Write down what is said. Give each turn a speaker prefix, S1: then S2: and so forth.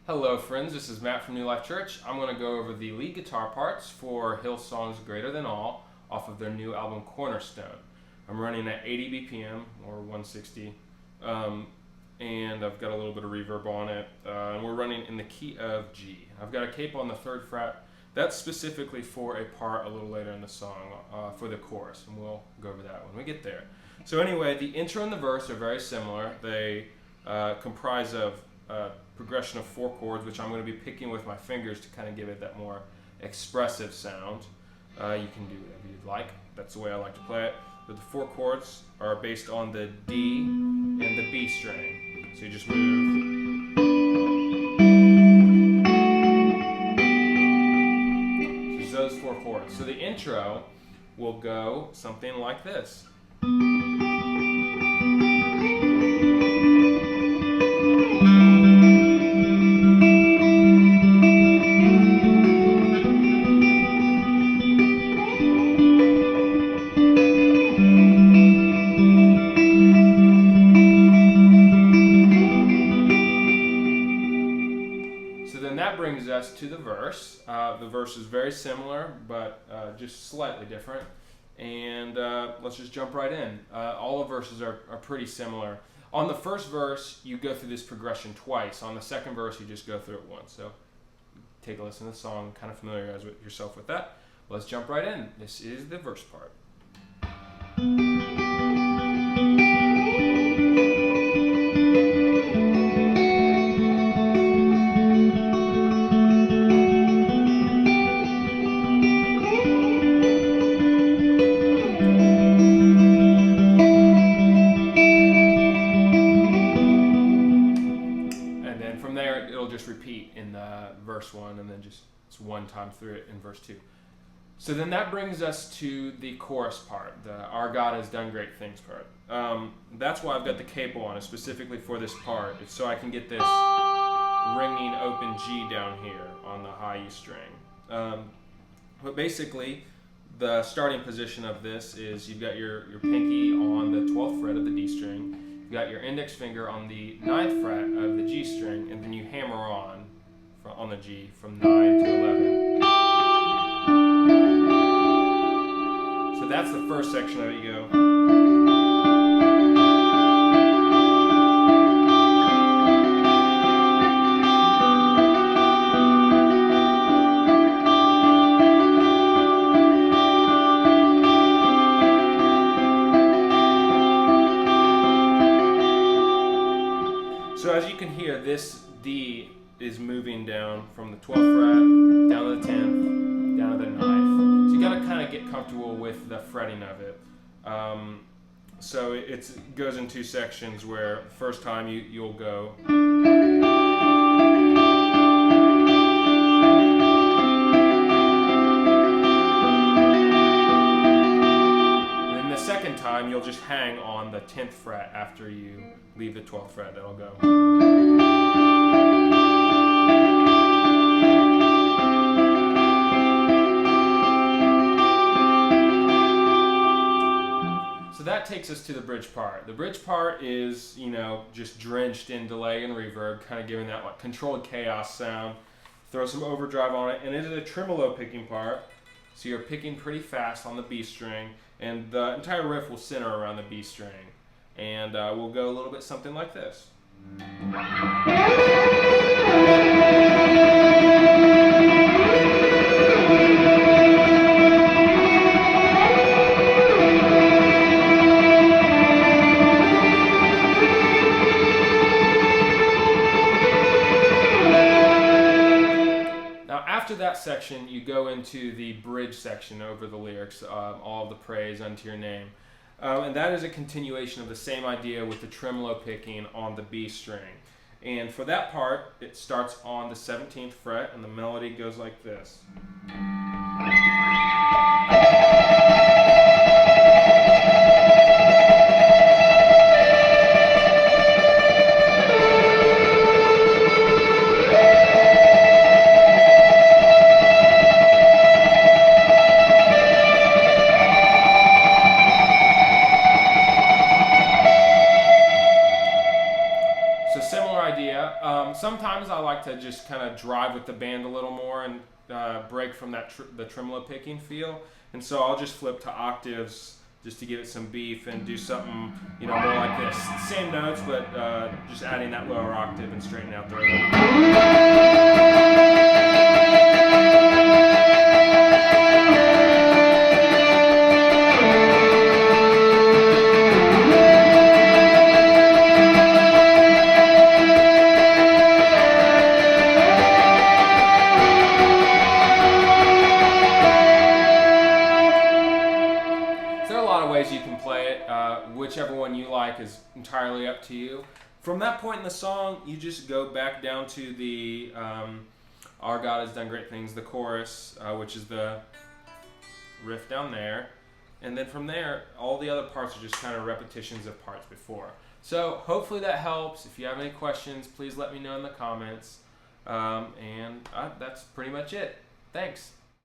S1: Hello friends, this is Matt from New Life Church. I'm going to go over the lead guitar parts for Hillsong's Greater Than All off of their new album Cornerstone. I'm running at 80 BPM or 160 and I've got a little bit of reverb on it and we're running in the key of G. I've got a capo on the 3rd fret. That's specifically for a part a little later in the song for the chorus, and we'll go over that when we get there. So anyway, the intro and the verse are very similar. They comprise of progression of 4 chords, which I'm going to be picking with my fingers to kind of give it that more expressive sound. You can do whatever you'd like. That's the way I like to play it. But the 4 chords are based on the D and the B string. So you just move. So it's those 4 chords. So the intro will go something like this. That brings us to the verse. The verse is very similar, but just slightly different. And let's just jump right in. All the verses are pretty similar. On the first verse, you go through this progression twice. On the second verse, you just go through it once. So take a listen to the song, kind of familiarize yourself with that. Let's jump right in. This is the verse part. It'll just repeat in verse 1 and then just it's one time through it in verse 2. So then that brings us to the chorus part, the Our God Has Done Great Things part. That's why I've got the capo on it specifically for this part. It's so I can get this ringing open G down here on the high E string. But basically, the starting position of this is you've got your pinky on the 12th fret of the D string. You've got your index finger on the 9th fret of the G string, and then you hammer on the G from 9 to 11. So that's the first section of it. You go. So as you can hear, this D is moving down from the 12th fret, down to the 10th, down to the 9th. So you got to kind of get comfortable with the fretting of it. So it goes in 2 sections where first time you'll go. And then the second time you'll just hang on the 10th fret after you leave the 12th fret. That'll go. So that takes us to the bridge part. The bridge part is, just drenched in delay and reverb, kind of giving that like controlled chaos sound. Throw some overdrive on it, and it is a tremolo picking part. So you're picking pretty fast on the B string, and the entire riff will center around the B string. And we'll go a little bit something like this. Now after that section, you go into the bridge section over the lyrics, all of the praise unto your name. And that is a continuation of the same idea with the tremolo picking on the B string. And for that part, it starts on the 17th fret, and the melody goes like this. idea. Sometimes I like to just kind of drive with the band a little more and break from that the tremolo picking feel. And so I'll just flip to octaves just to give it some beef and do something, more like this. Same notes, but just adding that lower octave and straightening out the rhythm. Ways you can play it. Whichever one you like is entirely up to you. From that point in the song, you just go back down to the Our God Has Done Great Things, the chorus, which is the riff down there. And then from there, all the other parts are just kind of repetitions of parts before. So hopefully that helps. If you have any questions, please let me know in the comments. And that's pretty much it. Thanks.